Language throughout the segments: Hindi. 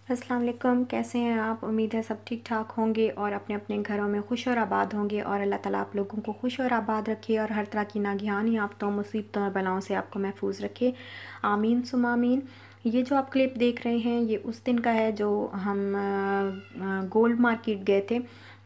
अस्सलाम वालेकुम, कैसे हैं आप? उम्मीद है सब ठीक ठाक होंगे और अपने अपने घरों में खुश और आबाद होंगे और अल्लाह ताला आप लोगों को खुश और आबाद रखे और हर तरह की नागहानी आफ़तों, मुसीबतों और बलाओं से आपको महफूज रखे। आमीन सुम्मा आमीन। ये जो आप क्लिप देख रहे हैं ये उस दिन का है जो हम गोल्ड मार्केट गए थे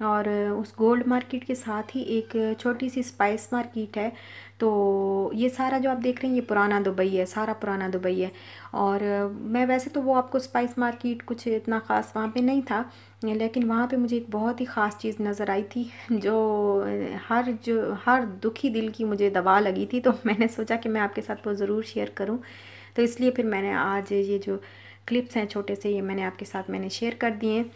और उस गोल्ड मार्केट के साथ ही एक छोटी सी स्पाइस मार्केट है। तो ये सारा जो आप देख रहे हैं ये पुराना दुबई है, सारा पुराना दुबई है। और मैं वैसे तो वो आपको स्पाइस मार्केट कुछ इतना ख़ास वहाँ पे नहीं था, लेकिन वहाँ पे मुझे एक बहुत ही ख़ास चीज़ नज़र आई थी जो हर दुखी दिल की मुझे दवा लगी थी। तो मैंने सोचा कि मैं आपके साथ वो ज़रूर शेयर करूँ। तो इसलिए फिर मैंने आज ये जो क्लिप्स हैं छोटे से ये मैंने आपके साथ शेयर कर दिए।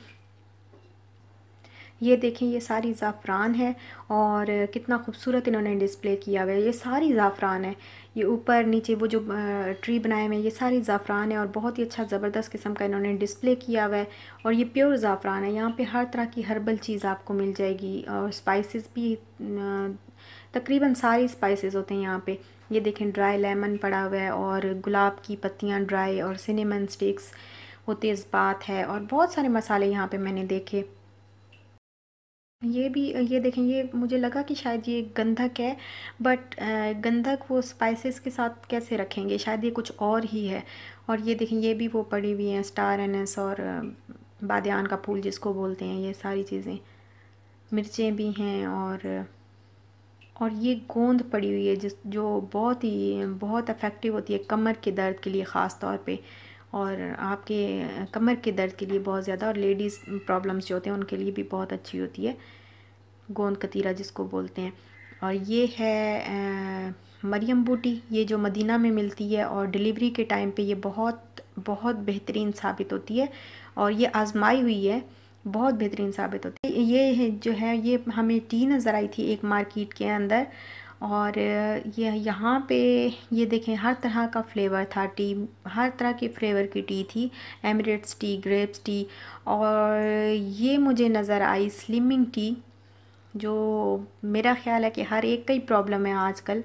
ये देखें ये सारी ज़ाफ़रान है और कितना खूबसूरत इन्होंने डिस्प्ले किया हुआ है। ये सारी ज़ाफ़रान है, ये ऊपर नीचे वो जो ट्री बनाए हुए हैं ये सारी ज़ाफ़रान है और बहुत ही अच्छा ज़बरदस्त किस्म का इन्होंने डिस्प्ले किया हुआ है। और ये प्योर ज़ाफ़रान है। यहाँ पे हर तरह की हर्बल चीज़ आपको मिल जाएगी और स्पाइसेस भी तकरीबन सारी स्पाइसेस होते हैं यहाँ पे। ये देखें ड्राई लेमन पड़ा हुआ है और गुलाब की पत्तियाँ ड्राई और सिनेमन स्टिक्स वो तेज़पात है और बहुत सारे मसाले यहाँ पे मैंने देखे। ये भी ये देखें ये मुझे लगा कि शायद ये गंधक है, बट गंधक वो स्पाइसेस के साथ कैसे रखेंगे, शायद ये कुछ और ही है। और ये देखें ये भी वो पड़ी हुई हैं स्टार एनस और बादियान का फूल जिसको बोलते हैं, ये सारी चीज़ें, मिर्चें भी हैं और ये गोंद पड़ी हुई है जो बहुत इफ़ेक्टिव होती है कमर के दर्द के लिए ख़ास तौर पे, और आपके कमर के दर्द के लिए बहुत ज़्यादा, और लेडीज़ प्रॉब्लम्स जो होते हैं उनके लिए भी बहुत अच्छी होती है गोंद कतीरा जिसको बोलते हैं। और ये है मरियम बूटी, ये जो मदीना में मिलती है और डिलीवरी के टाइम पे ये बहुत बहुत बेहतरीन साबित होती है और ये आजमाई हुई है, बहुत बेहतरीन साबित होती है। ये जो है ये हमें टी नज़र आई थी एक मार्केट के अंदर, और ये यहाँ पे ये देखें हर तरह का फ्लेवर था टी, हर तरह के फ्लेवर की टी थी, एमिरेट्स टी, ग्रेप्स टी, और ये मुझे नज़र आई स्लिमिंग टी, जो मेरा ख़्याल है कि हर एक का ही प्रॉब्लम है आजकल,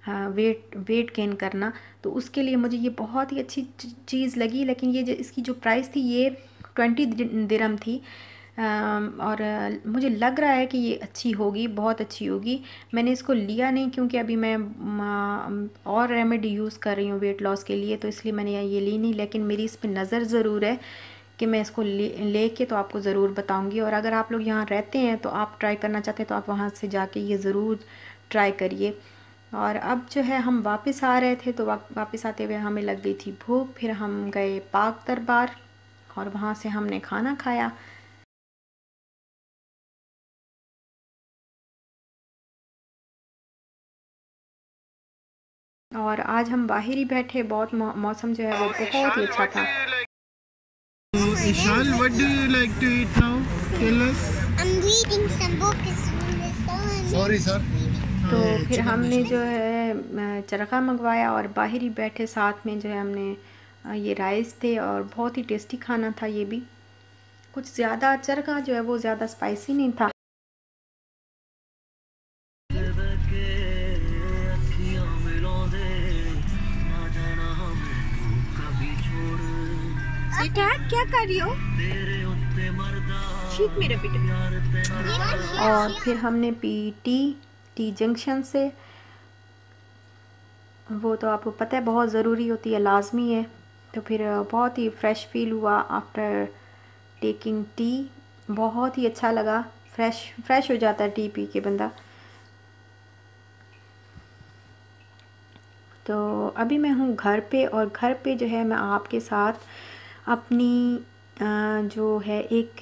हाँ, वेट गेन करना। तो उसके लिए मुझे ये बहुत ही अच्छी चीज़ लगी, लेकिन ये जो इसकी जो प्राइस थी ये 20 दिरहम थी। और मुझे लग रहा है कि ये अच्छी होगी, बहुत अच्छी होगी। मैंने इसको लिया नहीं क्योंकि अभी मैं और रेमेडी यूज़ कर रही हूँ वेट लॉस के लिए, तो इसलिए मैंने ये ली नहीं, लेकिन मेरी इस पर नज़र ज़रूर है कि मैं इसको ले के तो आपको ज़रूर बताऊंगी। और अगर आप लोग यहाँ रहते हैं तो आप ट्राई करना चाहते हैं तो आप वहाँ से जाके ये ज़रूर ट्राई करिए। और अब जो है हम वापस आ रहे थे, तो वापस आते हुए हमें लग गई थी भूख, फिर हम गए पाक दरबार और वहाँ से हमने खाना खाया। और आज हम बाहर ही बैठे, बहुत मौसम जो है वो बहुत ही अच्छा था। Ishal, what do you like to eat now? Tell us. I'm reading some books. Sorry, sir. तो फिर हमने जो है चरखा मंगवाया और बाहर ही बैठे, साथ में जो है हमने ये राइस थे और बहुत ही टेस्टी खाना था। ये भी कुछ ज़्यादा चरखा जो है वो ज़्यादा स्पाइसी नहीं था। क्या कर रही हो? शीत मेरा बेटा। और फिर हमने पी टी जंक्शन से, वो तो आपको पता है बहुत ज़रूरी होती है, लाजमी है। तो फिर बहुत ही फ़्रेश फील हुआ आफ्टर टेकिंग टी, बहुत ही अच्छा लगा, फ्रेश हो जाता है टी पी के बंदा। तो अभी मैं हूँ घर पे, और घर पे जो है मैं आपके साथ अपनी जो है एक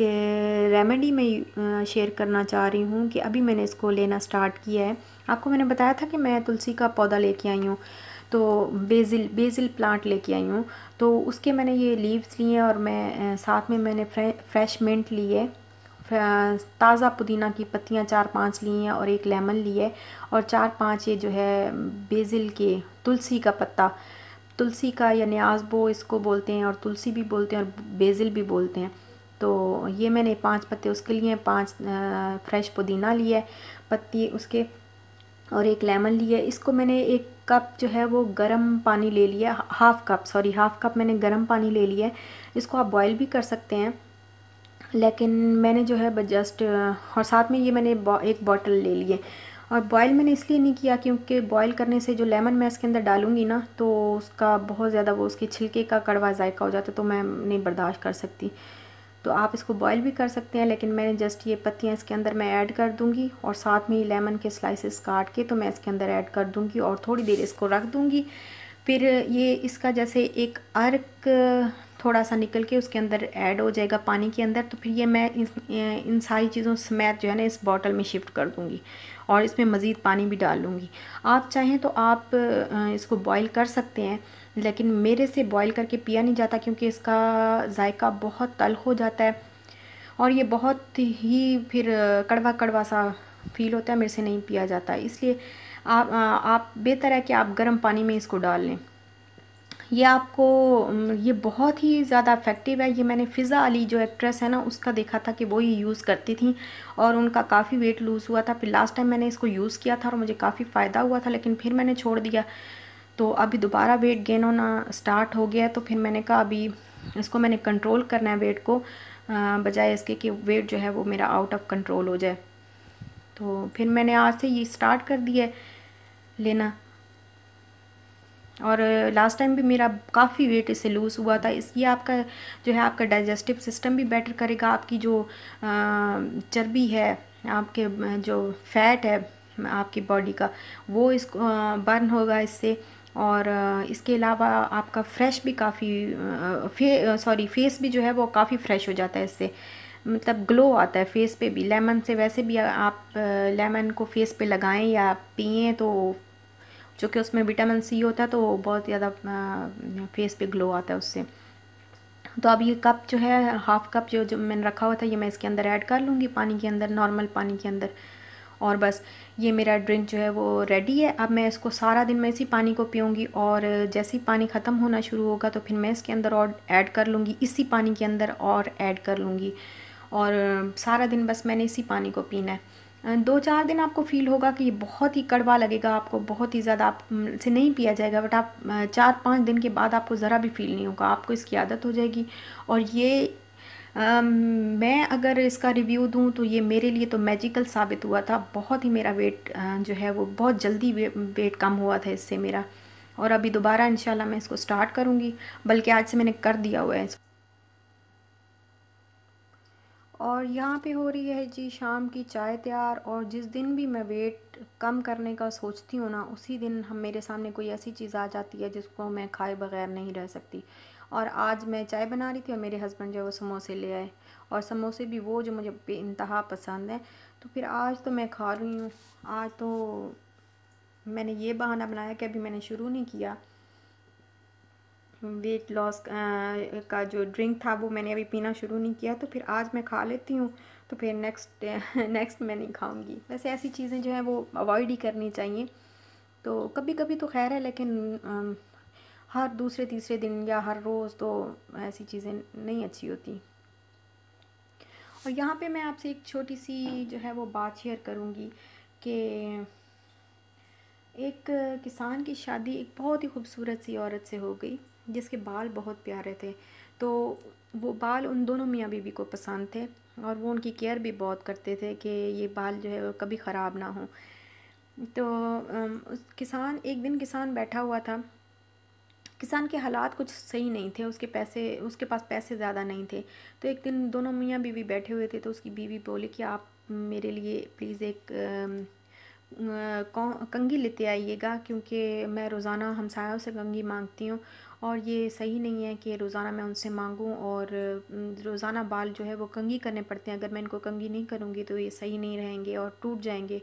रेमेडी में शेयर करना चाह रही हूँ कि अभी मैंने इसको लेना स्टार्ट किया है। आपको मैंने बताया था कि मैं तुलसी का पौधा लेके आई हूँ, तो बेसिल प्लांट लेके आई हूँ। तो उसके मैंने ये लीव्स लिए और मैं साथ में मैंने फ्रेश मिंट ली है, ताज़ा पुदीना की पत्तियाँ 4-5 ली हैं और एक लेमन लिए और 4-5 ये जो है बेसिल के तुलसी का पत्ता, तुलसी का या न्याज़बो इसको बोलते हैं और तुलसी भी बोलते हैं और बेसिल भी बोलते हैं। तो ये मैंने 5 पत्ते उसके लिए, 5 फ्रेश पुदीना लिया है पत्ती उसके, और एक लेमन लिया है। इसको मैंने एक कप जो है वो गर्म पानी ले लिया, हाफ़ कप मैंने गर्म पानी ले लिया है। इसको आप बॉईल भी कर सकते हैं, लेकिन मैंने जो है जस्ट, और साथ में ये मैंने एक बॉटल ले ली है। और बॉईल मैंने इसलिए नहीं किया क्योंकि बॉईल करने से जो लेमन मैं इसके अंदर डालूँगी ना, तो उसका बहुत ज़्यादा वो उसके छिलके का कड़वा जायका हो जाता है, तो मैं नहीं बर्दाश्त कर सकती। तो आप इसको बॉईल भी कर सकते हैं, लेकिन मैंने जस्ट ये पत्तियाँ इसके अंदर मैं ऐड कर दूँगी, और साथ में ये लेमन के स्लाइसेस काट के तो मैं इसके अंदर ऐड कर दूँगी और थोड़ी देर इसको रख दूँगी। फिर ये इसका जैसे एक अर्क थोड़ा सा निकल के उसके अंदर ऐड हो जाएगा पानी के अंदर, तो फिर ये मैं इन सारी चीज़ों समेत जो है ना इस बॉटल में शिफ्ट कर दूँगी और इसमें मज़ीद पानी भी डाल लूँगी। आप चाहें तो आप इसको बॉईल कर सकते हैं, लेकिन मेरे से बॉईल करके पिया नहीं जाता क्योंकि इसका जायका बहुत तल्ख़ हो जाता है और ये बहुत ही फिर कड़वा कड़वा सा फील होता है, मेरे से नहीं पिया जाता। इसलिए आप बेहतर है कि आप गर्म पानी में इसको डाल लें। ये आपको ये बहुत ही ज़्यादा इफ़ेक्टिव है। ये मैंने फ़िज़ा अली जो एक्ट्रेस है ना उसका देखा था कि वो ही यूज़ करती थी और उनका काफ़ी वेट लूज़ हुआ था। फिर लास्ट टाइम मैंने इसको यूज़ किया था और मुझे काफ़ी फ़ायदा हुआ था, लेकिन फिर मैंने छोड़ दिया। तो अभी दोबारा वेट गेन होना स्टार्ट हो गया है, तो फिर मैंने कहा अभी इसको मैंने कंट्रोल करना है वेट को, बजाय इसके कि वेट जो है वो मेरा आउट ऑफ कंट्रोल हो जाए। तो फिर मैंने आज से ये स्टार्ट कर दिया है लेना, और लास्ट टाइम भी मेरा काफ़ी वेट इससे लूज़ हुआ था। ये आपका जो है आपका डाइजेस्टिव सिस्टम भी बेटर करेगा, आपकी जो चर्बी है, आपके जो फैट है आपकी बॉडी का, वो इसको बर्न होगा इससे। और इसके अलावा आपका फ्रेश भी काफ़ी फेस भी जो है वो काफ़ी फ्रेश हो जाता है इससे, मतलब ग्लो आता है फेस पे भी। लेमन से वैसे भी आप लेमन को फेस पे लगाएं या पिएं तो जो कि उसमें विटामिन सी होता है, तो बहुत ज़्यादा फेस पे ग्लो आता है उससे। तो अब ये कप जो है हाफ़ कप जो मैंने रखा हुआ था ये मैं इसके अंदर ऐड कर लूँगी पानी के अंदर, नॉर्मल पानी के अंदर। और बस ये मेरा ड्रिंक जो है वो रेडी है। अब मैं इसको सारा दिन मैं इसी पानी को पीऊँगी, और जैसे ही पानी ख़त्म होना शुरू होगा तो फिर मैं इसके अंदर और ऐड कर लूँगी, इसी पानी के अंदर और ऐड कर लूँगी, और सारा दिन बस मैंने इसी पानी को पीना है। 2-4 दिन आपको फ़ील होगा कि ये बहुत ही कड़वा लगेगा, आपको बहुत ही ज़्यादा आप से नहीं पिया जाएगा, बट आप 4-5 दिन के बाद आपको ज़रा भी फ़ील नहीं होगा, आपको इसकी आदत हो जाएगी। और ये मैं अगर इसका रिव्यू दूँ तो ये मेरे लिए तो मैजिकल साबित हुआ था। बहुत ही मेरा वेट जो है वो बहुत जल्दी वेट कम हुआ था इससे मेरा। और अभी दोबारा इंशाल्लाह मैं इसको स्टार्ट करूँगी, बल्कि आज से मैंने कर दिया हुआ है। और यहाँ पे हो रही है जी शाम की चाय तैयार। और जिस दिन भी मैं वेट कम करने का सोचती हूँ ना, उसी दिन मेरे सामने कोई ऐसी चीज़ आ जाती है जिसको मैं खाए बगैर नहीं रह सकती। और आज मैं चाय बना रही थी और मेरे हस्बैंड जो है वो समोसे ले आए, और समोसे भी वो जो मुझे बेइंतहा पसंद है। तो फिर आज तो मैं खा रही हूँ। आज तो मैंने ये बहाना बनाया कि अभी मैंने शुरू नहीं किया वेट लॉस का जो ड्रिंक था वो मैंने अभी पीना शुरू नहीं किया, तो फिर आज मैं खा लेती हूँ, तो फिर नेक्स्ट मैं नहीं खाऊंगी। वैसे ऐसी चीज़ें जो हैं वो अवॉइड ही करनी चाहिए। तो कभी कभी तो खैर है, लेकिन हर दूसरे तीसरे दिन या हर रोज़ तो ऐसी चीज़ें नहीं अच्छी होती। और यहाँ पे मैं आपसे एक छोटी सी जो है वो बात शेयर करूँगी कि एक किसान की शादी एक बहुत ही खूबसूरत सी औरत से हो गई जिसके बाल बहुत प्यारे थे। तो वो बाल उन दोनों मियाँ बीवी को पसंद थे और वो उनकी केयर भी बहुत करते थे कि ये बाल जो है वो कभी ख़राब ना हो। तो एक दिन किसान बैठा हुआ था। किसान के हालात कुछ सही नहीं थे, उसके पास पैसे ज़्यादा नहीं थे। तो एक दिन दोनों मियाँ बीवी बैठे हुए थे, तो उसकी बीवी बोली कि आप मेरे लिए प्लीज़ एक कंघी लेते आइएगा, क्योंकि मैं रोज़ाना हमसायों से कंघी मांगती हूँ और ये सही नहीं है कि रोज़ाना मैं उनसे मांगूँ और रोज़ाना बाल जो है वो कंघी करने पड़ते हैं। अगर मैं इनको कंघी नहीं करूँगी तो ये सही नहीं रहेंगे और टूट जाएंगे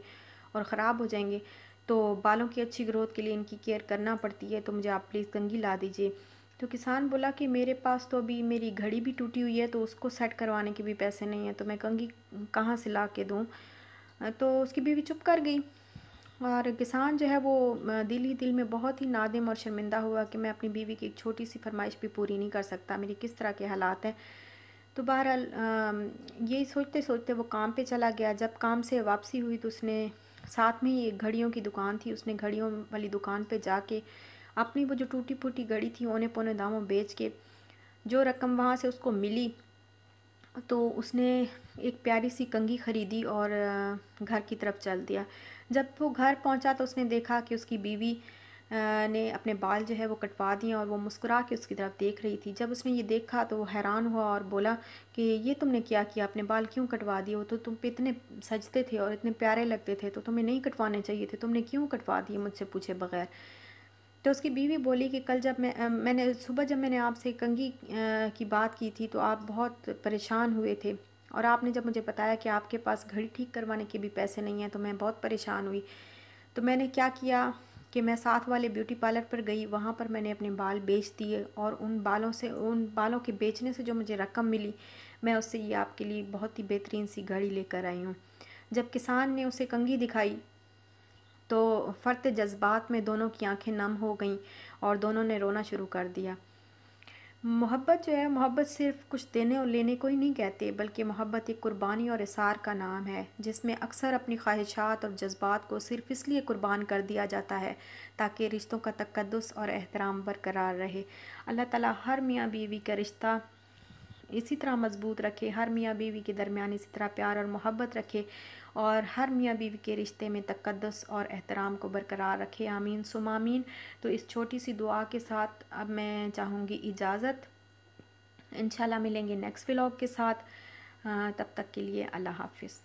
और ख़राब हो जाएंगे। तो बालों की अच्छी ग्रोथ के लिए इनकी केयर करना पड़ती है, तो मुझे आप प्लीज़ कंघी ला दीजिए। तो किसान बोला कि मेरे पास तो अभी मेरी घड़ी भी टूटी हुई है, तो उसको सेट करवाने के भी पैसे नहीं हैं, तो मैं कंघी कहाँ से ला के दूँ। तो उसकी बीवी चुप कर गई और किसान जो है वो दिल ही दिल में बहुत ही नादिम और शर्मिंदा हुआ कि मैं अपनी बीवी की एक छोटी सी फरमाइश भी पूरी नहीं कर सकता, मेरी किस तरह के हालात हैं। तो बहरहाल यही सोचते सोचते वो काम पे चला गया। जब काम से वापसी हुई तो उसने साथ में ही एक घड़ियों की दुकान थी, उसने घड़ियों वाली दुकान पे जाके अपनी वो जो टूटी फूटी घड़ी थी औने पौने दामों बेच के जो रकम वहाँ से उसको मिली, तो उसने एक प्यारी सी कंघी ख़रीदी और घर की तरफ चल दिया। जब वो घर पहुँचा तो उसने देखा कि उसकी बीवी ने अपने बाल जो है वो कटवा दिए और वो मुस्कुरा के उसकी तरफ देख रही थी। जब उसने ये देखा तो वो हैरान हुआ और बोला कि ये तुमने क्या किया, अपने बाल क्यों कटवा दिए? वो तो तुम पे इतने सजते थे और इतने प्यारे लगते थे, तो तुम्हें नहीं कटवाने चाहिए थे, तुमने क्यों कटवा दिए मुझसे पूछे बगैर? तो उसकी बीवी बोली कि कल जब मैंने सुबह जब मैंने आपसे कंघी की बात की थी तो आप बहुत परेशान हुए थे, और आपने जब मुझे बताया कि आपके पास घड़ी ठीक करवाने के भी पैसे नहीं हैं, तो मैं बहुत परेशान हुई। तो मैंने क्या किया कि मैं साथ वाले ब्यूटी पार्लर पर गई, वहाँ पर मैंने अपने बाल बेच दिए और उन बालों के बेचने से जो मुझे रकम मिली, मैं उससे ये आपके लिए बहुत ही बेहतरीन सी घड़ी लेकर आई हूँ। जब किसान ने उसे कंघी दिखाई तो फ़र्ते जज्बात में दोनों की आंखें नम हो गईं और दोनों ने रोना शुरू कर दिया। मोहब्बत जो है, मोहब्बत सिर्फ़ कुछ देने और लेने को ही नहीं कहते, बल्कि मोहब्बत एक कुर्बानी और इसार का नाम है, जिसमें अक्सर अपनी ख्वाहिशात और जज्बात को सिर्फ़ इसलिए कुर्बान कर दिया जाता है ताकि रिश्तों का तक़द्दुस और एहतराम बरकरार रहे। अल्लाह ताला हर मियाँ बीवी का रिश्ता इसी तरह मज़बूत रखे, हर मियाँ बीवी के दरमियान इसी तरह प्यार और मोहब्बत रखे और हर मियाँ बीवी के रिश्ते में तक़द्दुस और एहतराम को बरकरार रखे। आमीन सुम्मा आमीन। तो इस छोटी सी दुआ के साथ अब मैं चाहूँगी इजाज़त। इंशाल्लाह मिलेंगे नेक्स्ट व्लॉग के साथ। तब तक के लिए अल्लाह हाफ़िज़।